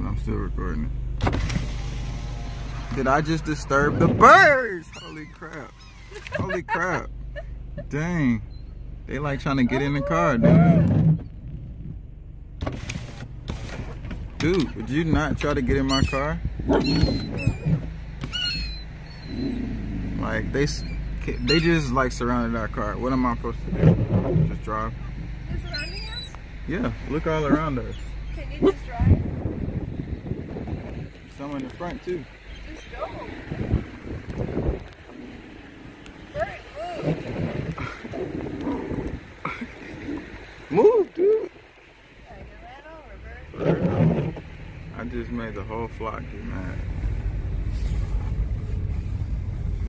I'm still recording. Did I just disturb the birds? Holy crap. Holy crap. Dang. They like trying to get in the car, dude. Dude, would you not try to get in my car? Like, they just like surrounded our car. What am I supposed to do? Just drive? They're surrounding us? Yeah, look all around us. Can you just drive? Some in the front too. Just go. Bert, move. Move, dude. Yeah, you ran over, Bert. I just made the whole flock get mad.